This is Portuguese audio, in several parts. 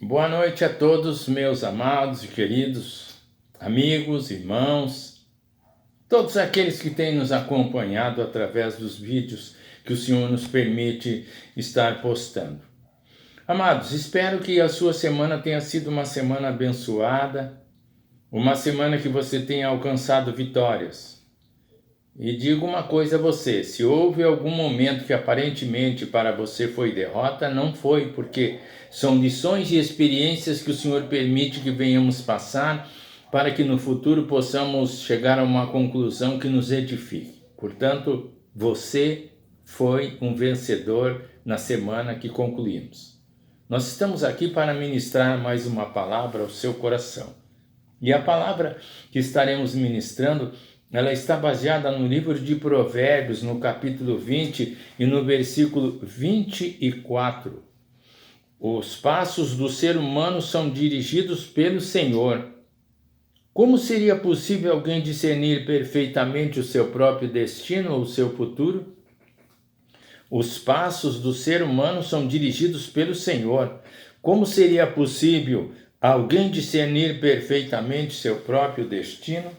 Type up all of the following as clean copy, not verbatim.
Boa noite a todos, meus amados e queridos amigos, irmãos, todos aqueles que têm nos acompanhado através dos vídeos que o Senhor nos permite estar postando. Amados, espero que a sua semana tenha sido uma semana abençoada, uma semana que você tenha alcançado vitórias. E digo uma coisa a você, se houve algum momento que aparentemente para você foi derrota, não foi, porque são lições e experiências que o Senhor permite que venhamos passar para que no futuro possamos chegar a uma conclusão que nos edifique. Portanto, você foi um vencedor na semana que concluímos. Nós estamos aqui para ministrar mais uma palavra ao seu coração. E a palavra que estaremos ministrando, ela está baseada no livro de Provérbios, no capítulo 20 e no versículo 24. Os passos do ser humano são dirigidos pelo Senhor. Como seria possível alguém discernir perfeitamente o seu próprio destino ou o seu futuro? Os passos do ser humano são dirigidos pelo Senhor. Como seria possível alguém discernir perfeitamente seu próprio destino?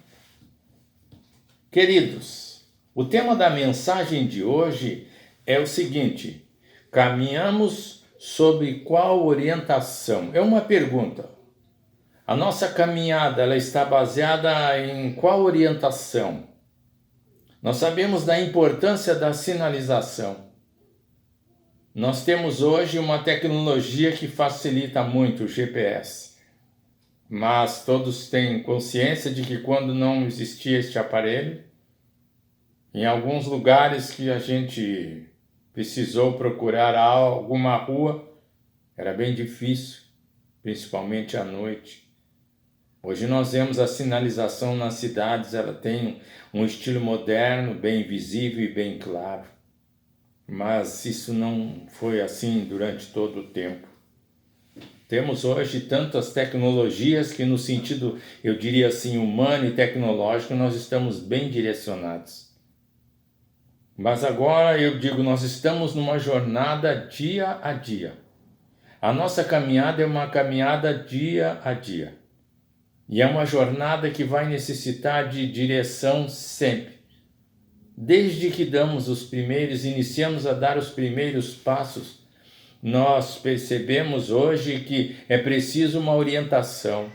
Queridos, o tema da mensagem de hoje é o seguinte: caminhamos sob qual orientação? É uma pergunta. A nossa caminhada, ela está baseada em qual orientação? Nós sabemos da importância da sinalização. Nós temos hoje uma tecnologia que facilita muito o GPS. Mas todos têm consciência de que quando não existia este aparelho, em alguns lugares que a gente precisou procurar alguma rua, era bem difícil, principalmente à noite. Hoje nós vemos a sinalização nas cidades, ela tem um estilo moderno, bem visível e bem claro. Mas isso não foi assim durante todo o tempo. Temos hoje tantas tecnologias que no sentido, eu diria assim, humano e tecnológico, nós estamos bem direcionados. Mas agora eu digo, nós estamos numa jornada dia a dia. A nossa caminhada é uma caminhada dia a dia. E é uma jornada que vai necessitar de direção sempre. Desde que iniciamos a dar os primeiros passos, nós percebemos hoje que é preciso uma orientação.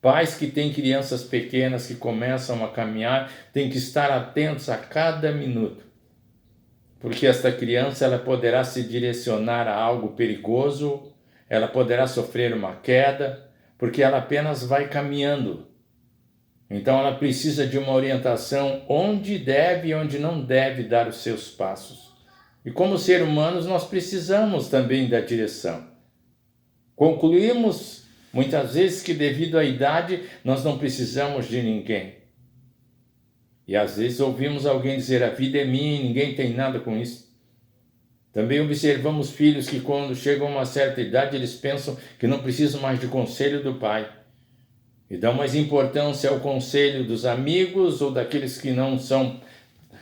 Pais que têm crianças pequenas que começam a caminhar têm que estar atentos a cada minuto, porque esta criança ela poderá se direcionar a algo perigoso, ela poderá sofrer uma queda, porque ela apenas vai caminhando. Então ela precisa de uma orientação onde deve e onde não deve dar os seus passos. E como seres humanos nós precisamos também da direção. Concluímos muitas vezes que devido à idade nós não precisamos de ninguém. E às vezes ouvimos alguém dizer, a vida é minha e ninguém tem nada com isso. Também observamos filhos que quando chegam a uma certa idade eles pensam que não precisam mais de conselho do pai. E dão mais importância ao conselho dos amigos ou daqueles que não são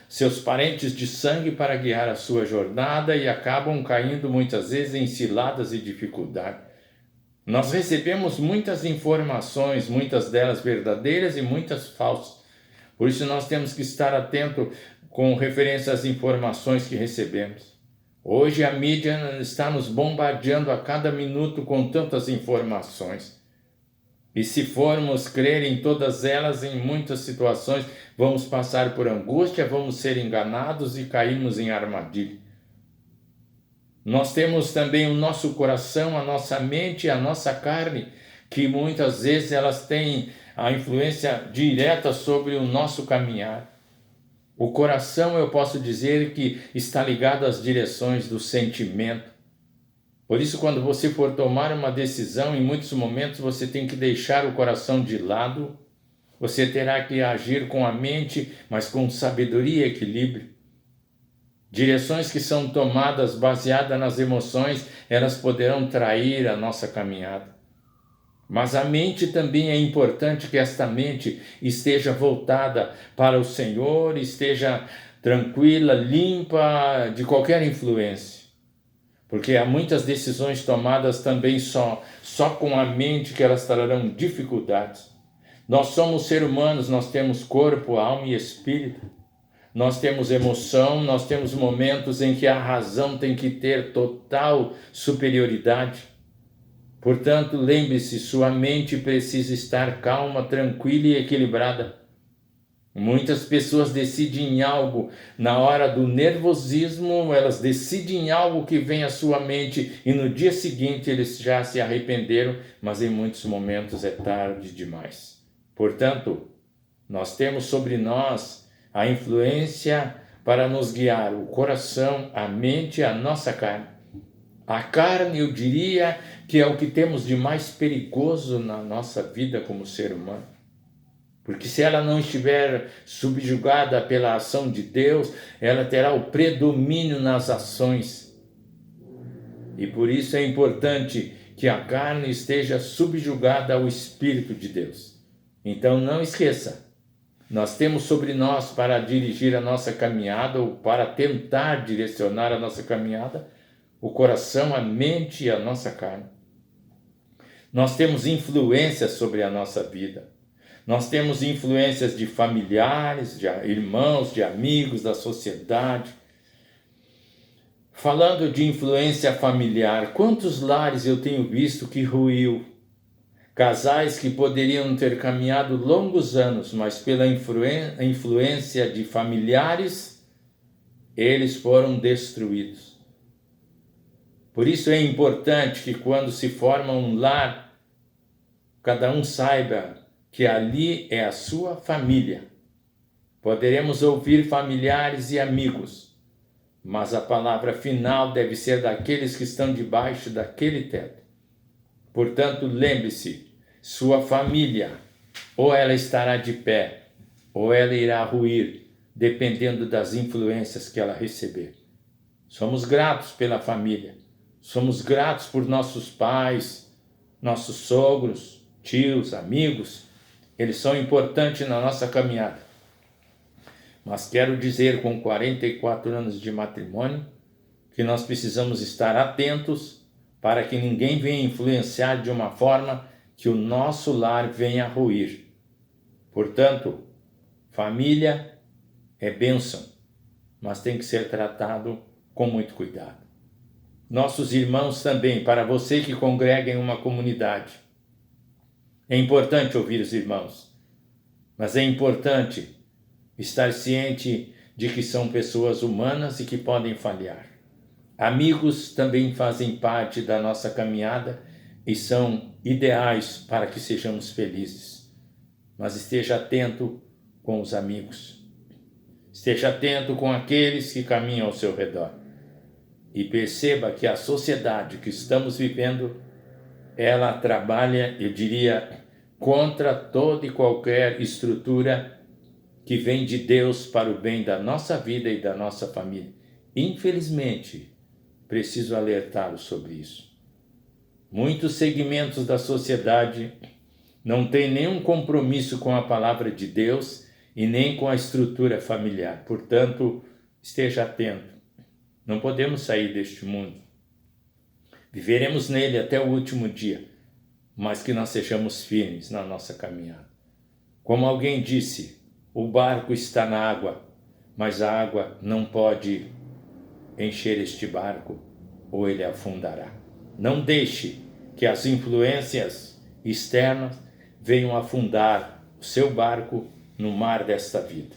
seus parentes de sangue para guiar a sua jornada e acabam caindo muitas vezes em ciladas e dificuldades. Nós recebemos muitas informações, muitas delas verdadeiras e muitas falsas. Por isso nós temos que estar atento com referência às informações que recebemos. Hoje a mídia está nos bombardeando a cada minuto com tantas informações. E se formos crer em todas elas, em muitas situações, vamos passar por angústia, vamos ser enganados e caímos em armadilha. Nós temos também o nosso coração, a nossa mente e a nossa carne, que muitas vezes elas têm a influência direta sobre o nosso caminhar. O coração, eu posso dizer que está ligado às direções do sentimento. Por isso, quando você for tomar uma decisão, em muitos momentos você tem que deixar o coração de lado. Você terá que agir com a mente, mas com sabedoria e equilíbrio. Direções que são tomadas baseadas nas emoções, elas poderão trair a nossa caminhada. Mas a mente também é importante que esta mente esteja voltada para o Senhor, esteja tranquila, limpa de qualquer influência. porque há muitas decisões tomadas também só com a mente que elas trarão dificuldades. Nós somos seres humanos, nós temos corpo, alma e espírito. Nós temos emoção, nós temos momentos em que a razão tem que ter total superioridade. Portanto, lembre-se, sua mente precisa estar calma, tranquila e equilibrada. Muitas pessoas decidem algo na hora do nervosismo, elas decidem algo que vem à sua mente e no dia seguinte eles já se arrependeram, mas em muitos momentos é tarde demais. Portanto, nós temos sobre nós a influência para nos guiar o coração, a mente e a nossa carne. A carne, eu diria, que é o que temos de mais perigoso na nossa vida como ser humano. Porque se ela não estiver subjugada pela ação de Deus, ela terá o predomínio nas ações. E por isso é importante que a carne esteja subjugada ao Espírito de Deus. Então não esqueça, nós temos sobre nós para dirigir a nossa caminhada ou para tentar direcionar a nossa caminhada, o coração, a mente e a nossa carne. Nós temos influências sobre a nossa vida. Nós temos influências de familiares, de irmãos, de amigos, da sociedade. Falando de influência familiar, quantos lares eu tenho visto que ruiu? Casais que poderiam ter caminhado longos anos, mas pela influência de familiares, eles foram destruídos. Por isso é importante que quando se forma um lar, cada um saiba que ali é a sua família. Poderemos ouvir familiares e amigos, mas a palavra final deve ser daqueles que estão debaixo daquele teto. Portanto, lembre-se, sua família, ou ela estará de pé, ou ela irá ruir, dependendo das influências que ela receber. Somos gratos pela família, somos gratos por nossos pais, nossos sogros, tios, amigos. Eles são importantes na nossa caminhada. Mas quero dizer, com 44 anos de matrimônio, que nós precisamos estar atentos para que ninguém venha influenciar de uma forma que o nosso lar venha a ruir. Portanto, família é bênção, mas tem que ser tratado com muito cuidado. Nossos irmãos também, para você que congrega em uma comunidade, é importante ouvir os irmãos, mas é importante estar ciente de que são pessoas humanas e que podem falhar. Amigos também fazem parte da nossa caminhada e são ideais para que sejamos felizes. Mas esteja atento com os amigos. Esteja atento com aqueles que caminham ao seu redor. E perceba que a sociedade que estamos vivendo, ela trabalha, eu diria, contra toda e qualquer estrutura que vem de Deus para o bem da nossa vida e da nossa família. Infelizmente, preciso alertá-los sobre isso. Muitos segmentos da sociedade não têm nenhum compromisso com a palavra de Deus e nem com a estrutura familiar. Portanto, esteja atento. Não podemos sair deste mundo. Viveremos nele até o último dia, mas que nós sejamos firmes na nossa caminhada. Como alguém disse, o barco está na água, mas a água não pode encher este barco ou ele afundará. Não deixe que as influências externas venham afundar o seu barco no mar desta vida.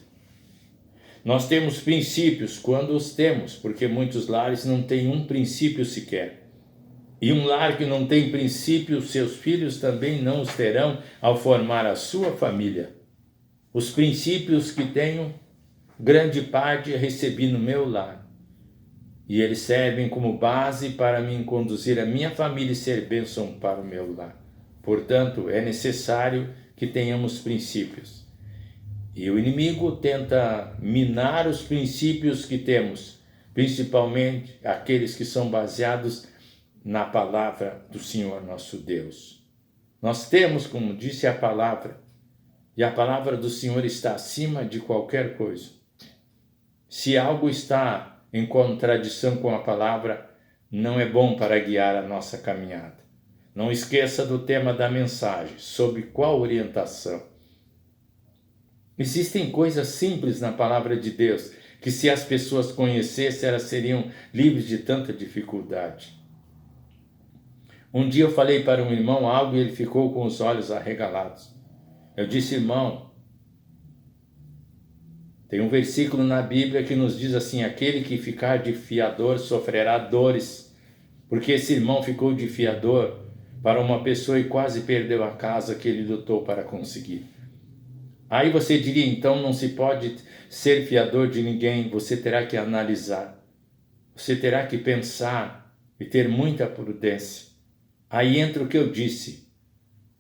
Nós temos princípios quando os temos, porque muitos lares não têm um princípio sequer. E um lar que não tem princípio, seus filhos também não os terão ao formar a sua família. Os princípios que tenho, grande parte recebi no meu lar. E eles servem como base para me conduzir a minha família e ser bênção para o meu lar. Portanto, é necessário que tenhamos princípios. E o inimigo tenta minar os princípios que temos, principalmente aqueles que são baseados na palavra do Senhor nosso Deus. Nós temos, como disse a palavra, e a palavra do Senhor está acima de qualquer coisa. Se algo está em contradição com a palavra, não é bom para guiar a nossa caminhada. Não esqueça do tema da mensagem, sobre qual orientação. Existem coisas simples na palavra de Deus, que se as pessoas conhecessem, elas seriam livres de tanta dificuldade. Um dia eu falei para um irmão algo e ele ficou com os olhos arregalados. Eu disse, irmão, tem um versículo na Bíblia que nos diz assim, aquele que ficar de fiador sofrerá dores, porque esse irmão ficou de fiador para uma pessoa e quase perdeu a casa que ele lutou para conseguir. Aí você diria, então não se pode ser fiador de ninguém, você terá que analisar, você terá que pensar e ter muita prudência. Aí entra o que eu disse,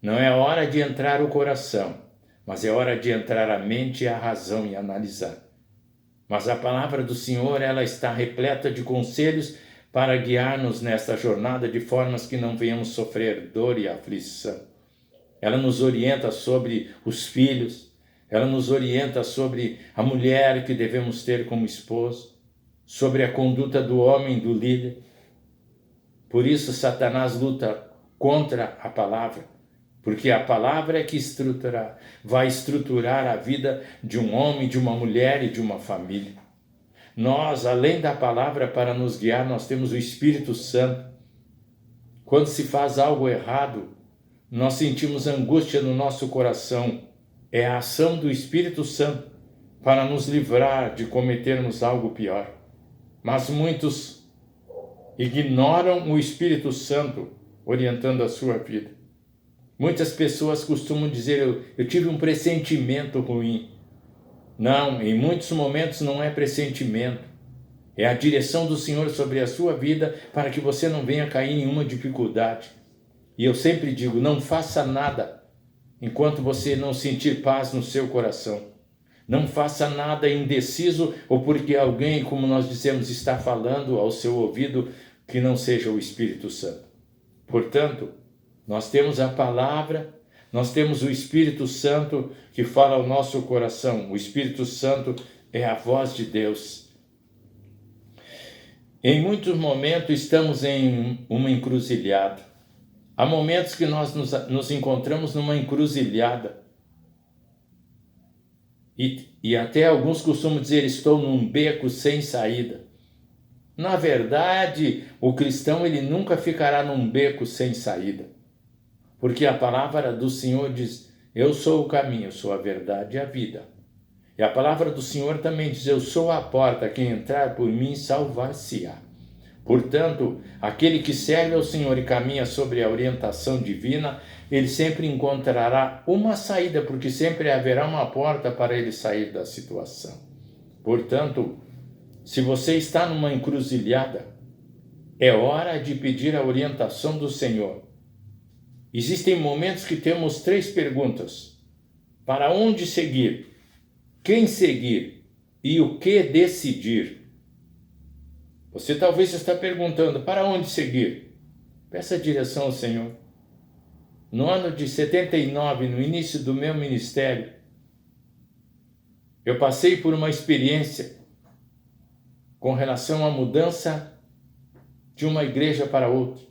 não é hora de entrar o coração, mas é hora de entrar a mente e a razão e analisar. Mas a palavra do Senhor, ela está repleta de conselhos para guiar-nos nesta jornada de formas que não venhamos sofrer dor e aflição. Ela nos orienta sobre os filhos, ela nos orienta sobre a mulher que devemos ter como esposo, sobre a conduta do homem, do líder. Por isso Satanás luta contra a palavra, porque a palavra é que vai estruturar a vida de um homem, de uma mulher e de uma família. Nós, além da palavra para nos guiar, nós temos o Espírito Santo. Quando se faz algo errado, nós sentimos angústia no nosso coração. É a ação do Espírito Santo para nos livrar de cometermos algo pior. Mas muitos ignoram o Espírito Santo orientando a sua vida. Muitas pessoas costumam dizer, eu tive um pressentimento ruim. Não, em muitos momentos não é pressentimento. É a direção do Senhor sobre a sua vida para que você não venha cair em uma dificuldade. E eu sempre digo, não faça nada enquanto você não sentir paz no seu coração. Não faça nada indeciso ou porque alguém, como nós dissemos, está falando ao seu ouvido que não seja o Espírito Santo. Portanto, nós temos a palavra, nós temos o Espírito Santo que fala ao nosso coração. O Espírito Santo é a voz de Deus. Em muitos momentos estamos em uma encruzilhada. Há momentos que nós nos encontramos numa encruzilhada. E até alguns costumam dizer, estou num beco sem saída. Na verdade, o cristão ele nunca ficará num beco sem saída. Porque a palavra do Senhor diz, eu sou o caminho, eu sou a verdade e a vida. E a palavra do Senhor também diz, eu sou a porta, quem entrar por mim salvar-se-á. Portanto, aquele que serve ao Senhor e caminha sobre a orientação divina, ele sempre encontrará uma saída, porque sempre haverá uma porta para ele sair da situação. Portanto, se você está numa encruzilhada, é hora de pedir a orientação do Senhor. Existem momentos que temos 3 perguntas. Para onde seguir? Quem seguir? E o que decidir? Você talvez está perguntando, para onde seguir? Peça direção ao Senhor. No ano de 79, no início do meu ministério, eu passei por uma experiência com relação à mudança de uma igreja para outra,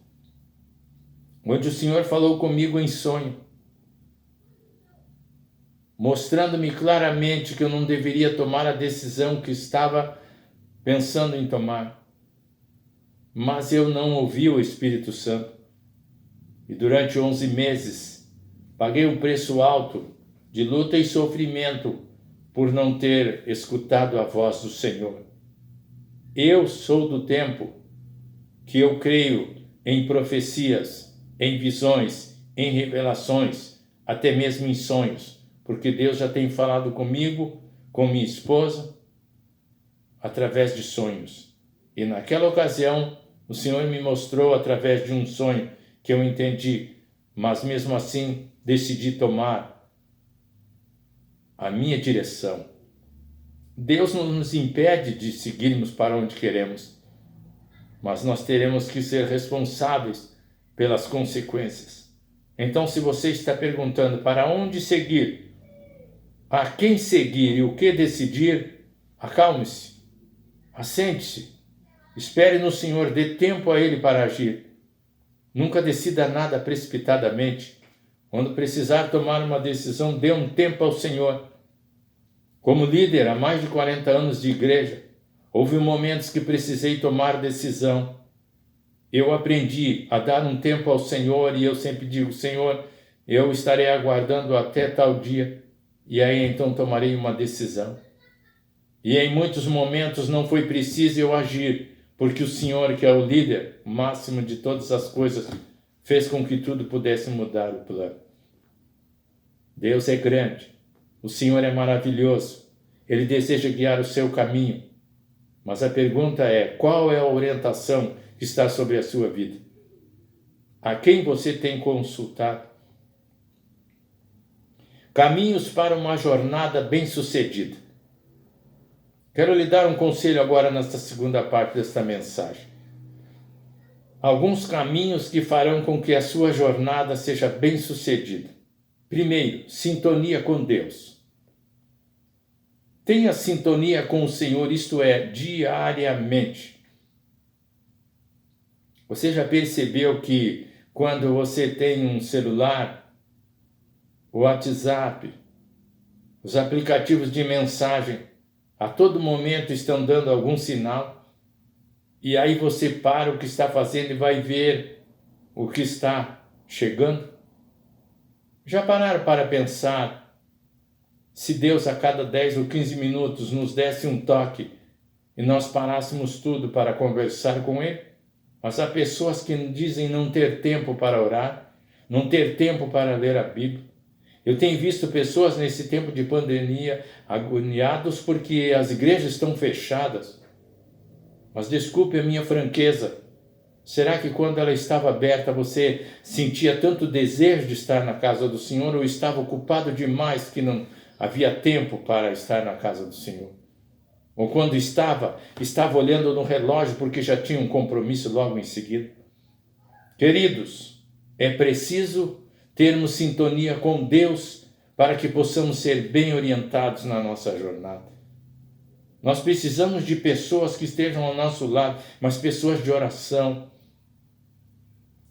onde o Senhor falou comigo em sonho, mostrando-me claramente que eu não deveria tomar a decisão que estava pensando em tomar. Mas eu não ouvi o Espírito Santo. E durante 11 meses, paguei um preço alto de luta e sofrimento por não ter escutado a voz do Senhor. Eu sou do tempo que eu creio em profecias, em visões, em revelações, até mesmo em sonhos, porque Deus já tem falado comigo, com minha esposa, através de sonhos. E naquela ocasião, o Senhor me mostrou através de um sonho que eu entendi, mas mesmo assim decidi tomar a minha direção. Deus não nos impede de seguirmos para onde queremos, mas nós teremos que ser responsáveis pelas consequências. Então, se você está perguntando para onde seguir, a quem seguir e o que decidir, acalme-se, assente-se, Espere no Senhor, dê tempo a Ele para agir. Nunca decida nada precipitadamente. Quando precisar tomar uma decisão, dê um tempo ao Senhor. Como líder há mais de 40 anos de igreja, houve momentos que precisei tomar decisão. Eu aprendi a dar um tempo ao Senhor e eu sempre digo, Senhor, eu estarei aguardando até tal dia e aí então tomarei uma decisão. E em muitos momentos não foi preciso eu agir, porque o Senhor, que é o líder máximo de todas as coisas, fez com que tudo pudesse mudar o plano. Deus é grande, o Senhor é maravilhoso, Ele deseja guiar o seu caminho. Mas a pergunta é, qual é a orientação que está sobre a sua vida? A quem você tem consultado? Caminhos para uma jornada bem-sucedida. Quero lhe dar um conselho agora nesta segunda parte desta mensagem. Alguns caminhos que farão com que a sua jornada seja bem-sucedida. Primeiro, sintonia com Deus. Tenha sintonia com o Senhor, isto é, diariamente. Você já percebeu que quando você tem um celular, o WhatsApp, os aplicativos de mensagem, a todo momento estão dando algum sinal, e aí você para o que está fazendo e vai ver o que está chegando? Já pararam para pensar se Deus a cada 10 ou 15 minutos nos desse um toque e nós parássemos tudo para conversar com Ele? Mas há pessoas que dizem não ter tempo para orar, não ter tempo para ler a Bíblia. Eu tenho visto pessoas nesse tempo de pandemia agoniados porque as igrejas estão fechadas. Mas desculpe a minha franqueza. Será que quando ela estava aberta você sentia tanto desejo de estar na casa do Senhor ou estava ocupado demais que não havia tempo para estar na casa do Senhor? Ou quando estava olhando no relógio porque já tinha um compromisso logo em seguida? Queridos, é preciso termos sintonia com Deus para que possamos ser bem orientados na nossa jornada. Nós precisamos de pessoas que estejam ao nosso lado, mas pessoas de oração.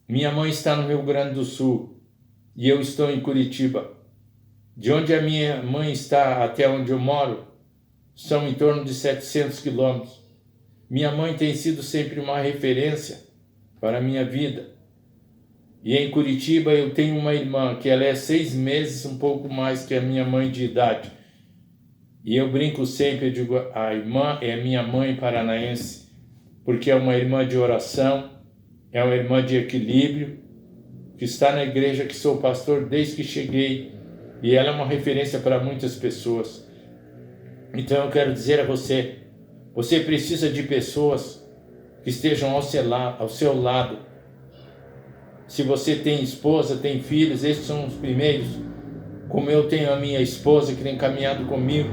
Minha mãe está no Rio Grande do Sul e eu estou em Curitiba. De onde a minha mãe está até onde eu moro, são em torno de 700 quilômetros. Minha mãe tem sido sempre uma referência para a minha vida. E em Curitiba eu tenho uma irmã que ela é 6 meses, um pouco mais que a minha mãe de idade. E eu brinco sempre, eu digo, a irmã é minha mãe paranaense, porque é uma irmã de oração, é uma irmã de equilíbrio, que está na igreja que sou pastor desde que cheguei, e ela é uma referência para muitas pessoas. Então eu quero dizer a você, você precisa de pessoas que estejam ao seu lado. Se você tem esposa, tem filhos, esses são os primeiros. Como eu tenho a minha esposa que tem caminhado comigo,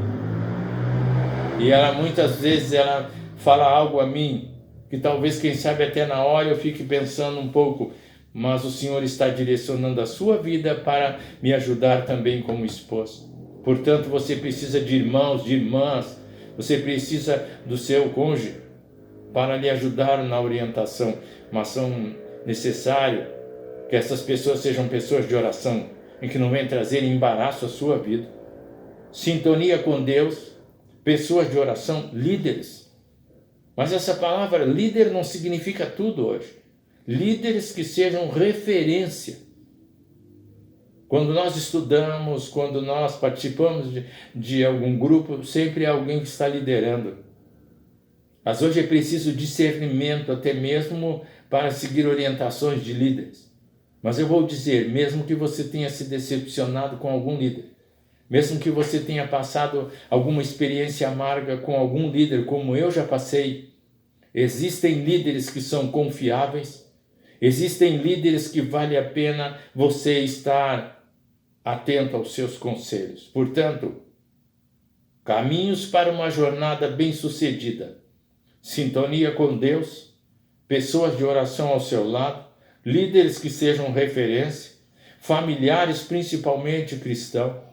e ela muitas vezes ela fala algo a mim, que talvez, quem sabe, até na hora eu fique pensando um pouco, mas o Senhor está direcionando a sua vida para me ajudar também como esposa. Portanto, você precisa de irmãos, de irmãs, você precisa do seu cônjuge para lhe ajudar na orientação, mas são necessário que essas pessoas sejam pessoas de oração, em que não venham trazer embaraço à sua vida. Sintonia com Deus, pessoas de oração, líderes. Mas essa palavra líder não significa tudo hoje. Líderes que sejam referência. Quando nós estudamos, quando nós participamos de algum grupo, sempre há alguém que está liderando. Mas hoje é preciso discernimento, até mesmo para seguir orientações de líderes. Mas eu vou dizer, mesmo que você tenha se decepcionado com algum líder, mesmo que você tenha passado alguma experiência amarga com algum líder, como eu já passei, existem líderes que são confiáveis, existem líderes que vale a pena você estar atento aos seus conselhos. Portanto, caminhos para uma jornada bem-sucedida, sintonia com Deus, pessoas de oração ao seu lado, líderes que sejam referência, familiares principalmente cristãos,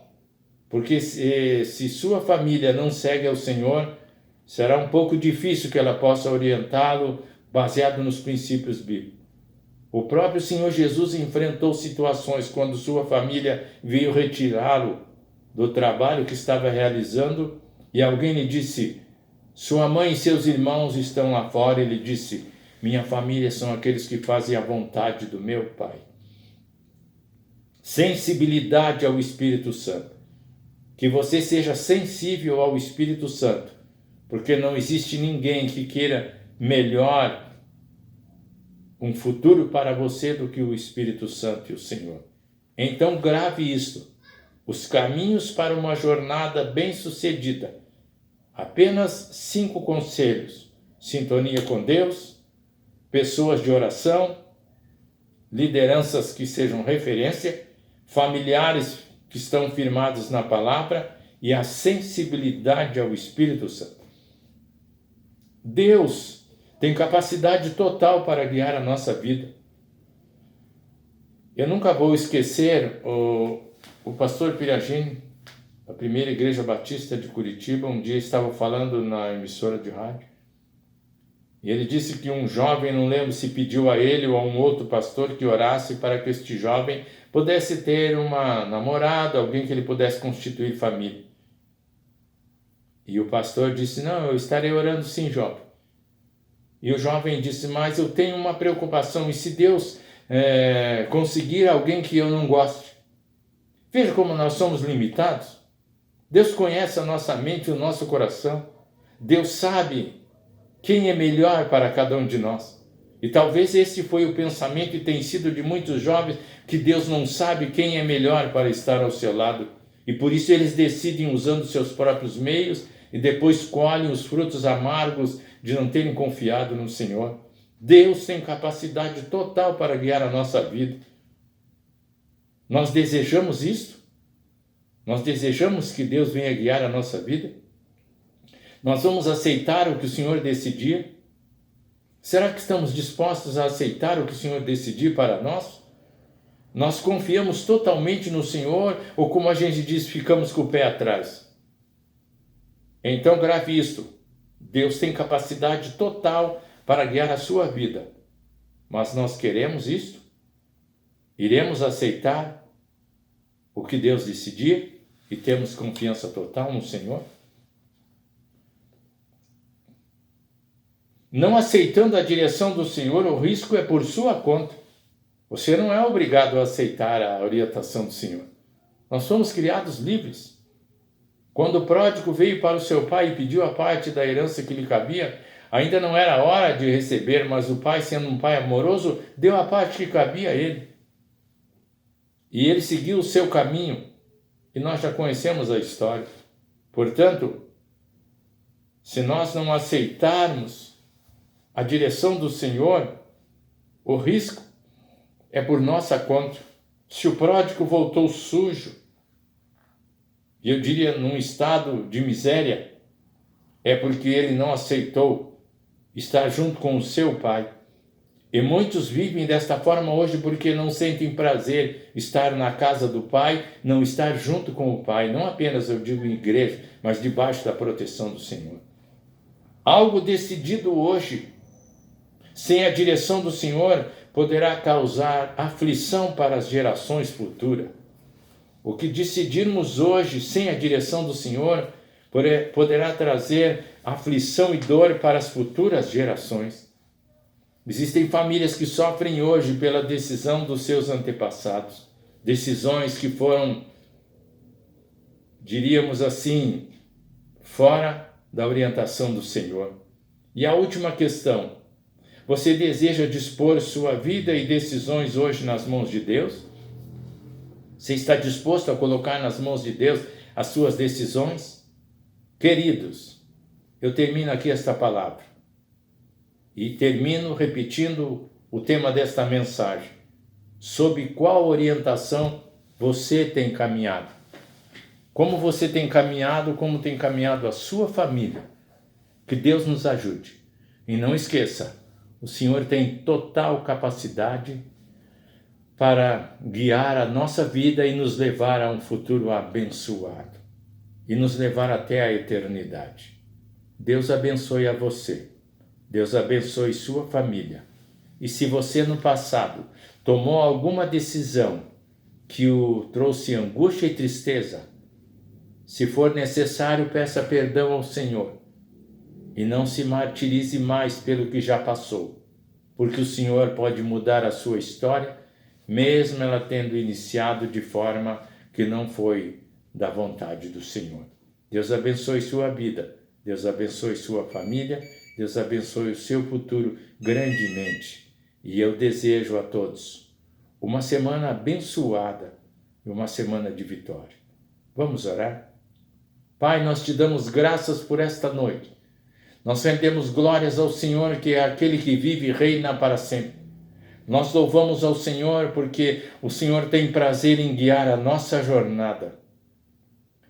porque se sua família não segue ao Senhor, será um pouco difícil que ela possa orientá-lo baseado nos princípios bíblicos. O próprio Senhor Jesus enfrentou situações quando sua família veio retirá-lo do trabalho que estava realizando e alguém lhe disse: sua mãe e seus irmãos estão lá fora. Ele disse: minha família são aqueles que fazem a vontade do meu Pai. Sensibilidade ao Espírito Santo. Que você seja sensível ao Espírito Santo, porque não existe ninguém que queira melhor um futuro para você do que o Espírito Santo e o Senhor. Então grave isto: os caminhos para uma jornada bem-sucedida. Apenas 5 conselhos: sintonia com Deus, pessoas de oração, lideranças que sejam referência, familiares que estão firmados na palavra e a sensibilidade ao Espírito Santo. Deus tem capacidade total para guiar a nossa vida. Eu nunca vou esquecer o pastor Piragini, da primeira igreja batista de Curitiba, um dia estava falando na emissora de rádio, e ele disse que um jovem, não lembro se pediu a ele ou a um outro pastor que orasse para que este jovem pudesse ter uma namorada, alguém que ele pudesse constituir família. E o pastor disse: não, eu estarei orando sim, jovem. E o jovem disse: mas eu tenho uma preocupação, e se Deus conseguir alguém que eu não goste? Veja como nós somos limitados. Deus conhece a nossa mente e o nosso coração. Deus sabe quem é melhor para cada um de nós. E talvez esse foi o pensamento e tem sido de muitos jovens, que Deus não sabe quem é melhor para estar ao seu lado. E por isso eles decidem usando seus próprios meios e depois colhem os frutos amargos de não terem confiado no Senhor. Deus tem capacidade total para guiar a nossa vida. Nós desejamos isso? Nós desejamos que Deus venha guiar a nossa vida? Nós vamos aceitar o que o Senhor decidir? Será que estamos dispostos a aceitar o que o Senhor decidir para nós? Nós confiamos totalmente no Senhor ou, como a gente diz, ficamos com o pé atrás? Então grave isto: Deus tem capacidade total para guiar a sua vida. Mas nós queremos isto? Iremos aceitar o que Deus decidir e temos confiança total no Senhor? Não aceitando a direção do Senhor, o risco é por sua conta. Você não é obrigado a aceitar a orientação do Senhor. Nós somos criados livres. Quando o pródigo veio para o seu pai e pediu a parte da herança que lhe cabia, ainda não era hora de receber, mas o pai, sendo um pai amoroso, deu a parte que cabia a ele. E ele seguiu o seu caminho, e nós já conhecemos a história. Portanto, se nós não aceitarmos a direção do Senhor, o risco é por nossa conta. Se o pródigo voltou sujo, e eu diria num estado de miséria, é porque ele não aceitou estar junto com o seu pai. E muitos vivem desta forma hoje porque não sentem prazer estar na casa do pai, não estar junto com o pai, não apenas, eu digo, em igreja, mas debaixo da proteção do Senhor. Algo decidido hoje, sem a direção do Senhor, poderá causar aflição para as gerações futuras. O que decidirmos hoje, sem a direção do Senhor, poderá trazer aflição e dor para as futuras gerações. Existem famílias que sofrem hoje pela decisão dos seus antepassados. Decisões que foram, diríamos assim, fora da orientação do Senhor. E a última questão: você deseja dispor sua vida e decisões hoje nas mãos de Deus? Você está disposto a colocar nas mãos de Deus as suas decisões? Queridos, eu termino aqui esta palavra. E termino repetindo o tema desta mensagem. Sob qual orientação você tem caminhado? Como você tem caminhado, como tem caminhado a sua família? Que Deus nos ajude. E não esqueça, o Senhor tem total capacidade para guiar a nossa vida e nos levar a um futuro abençoado. E nos levar até a eternidade. Deus abençoe a você. Deus abençoe sua família. E se você no passado tomou alguma decisão que o trouxe angústia e tristeza, se for necessário, peça perdão ao Senhor. E não se martirize mais pelo que já passou, porque o Senhor pode mudar a sua história, mesmo ela tendo iniciado de forma que não foi da vontade do Senhor. Deus abençoe sua vida, Deus abençoe sua família, Deus abençoe o seu futuro grandemente. E eu desejo a todos uma semana abençoada e uma semana de vitória. Vamos orar? Pai, nós te damos graças por esta noite. Nós rendemos glórias ao Senhor, que é aquele que vive e reina para sempre. Nós louvamos ao Senhor porque o Senhor tem prazer em guiar a nossa jornada,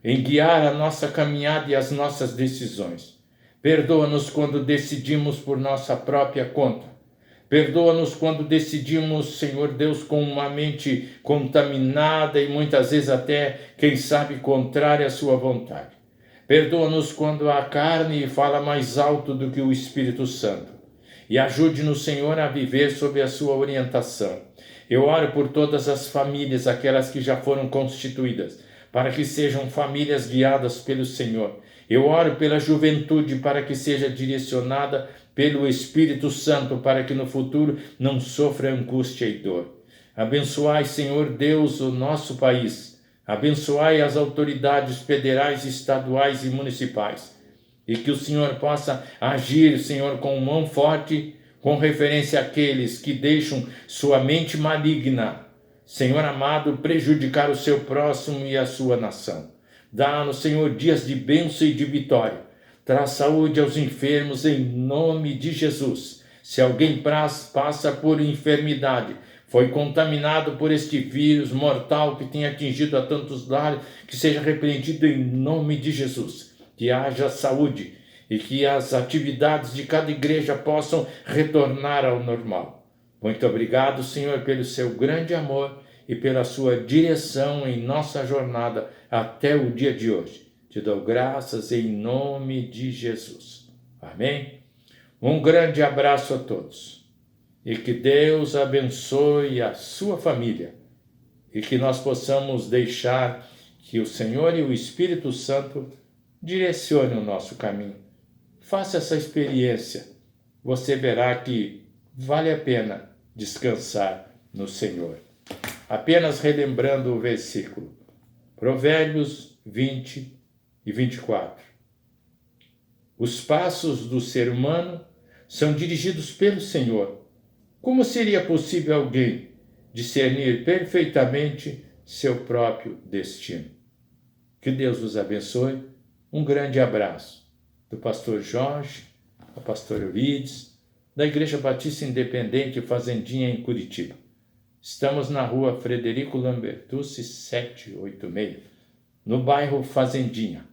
em guiar a nossa caminhada e as nossas decisões. Perdoa-nos quando decidimos por nossa própria conta. Perdoa-nos quando decidimos, Senhor Deus, com uma mente contaminada e muitas vezes até, quem sabe, contrária à sua vontade. Perdoa-nos quando a carne fala mais alto do que o Espírito Santo. E ajude-nos, Senhor, a viver sob a sua orientação. Eu oro por todas as famílias, aquelas que já foram constituídas, para que sejam famílias guiadas pelo Senhor. Eu oro pela juventude para que seja direcionada pelo Espírito Santo, para que no futuro não sofra angústia e dor. Abençoai, Senhor Deus, o nosso país. Abençoai as autoridades federais, estaduais e municipais. E que o Senhor possa agir, Senhor, com mão forte, com referência àqueles que deixam sua mente maligna, Senhor amado, prejudicar o seu próximo e a sua nação. Dá-nos, Senhor, dias de bênção e de vitória. Traz saúde aos enfermos em nome de Jesus. Se alguém passa por enfermidade, foi contaminado por este vírus mortal que tem atingido a tantos lares, que seja repreendido em nome de Jesus. Que haja saúde e que as atividades de cada igreja possam retornar ao normal. Muito obrigado, Senhor, pelo seu grande amor e pela sua direção em nossa jornada até o dia de hoje. Te dou graças em nome de Jesus. Amém? Um grande abraço a todos. E que Deus abençoe a sua família. E que nós possamos deixar que o Senhor e o Espírito Santo direcione o nosso caminho. Faça essa experiência. Você verá que vale a pena descansar no Senhor. Apenas relembrando o versículo. Provérbios 20 e 24. Os passos do ser humano são dirigidos pelo Senhor. Como seria possível alguém discernir perfeitamente seu próprio destino? Que Deus os abençoe. Um grande abraço do pastor Jorge, da pastora Eurides, da Igreja Batista Independente Fazendinha em Curitiba. Estamos na rua Frederico Lambertucci 786, no bairro Fazendinha.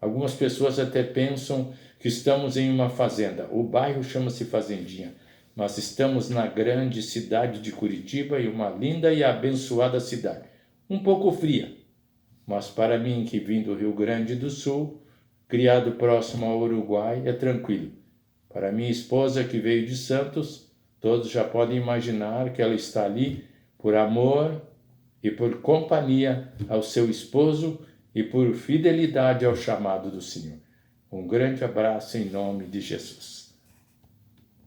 Algumas pessoas até pensam que estamos em uma fazenda. O bairro chama-se Fazendinha, mas estamos na grande cidade de Curitiba e uma linda e abençoada cidade. Um pouco fria, mas para mim que vim do Rio Grande do Sul, criado próximo ao Uruguai, é tranquilo. Para minha esposa que veio de Santos, todos já podem imaginar que ela está ali por amor e por companhia ao seu esposo e por fidelidade ao chamado do Senhor. Um grande abraço em nome de Jesus.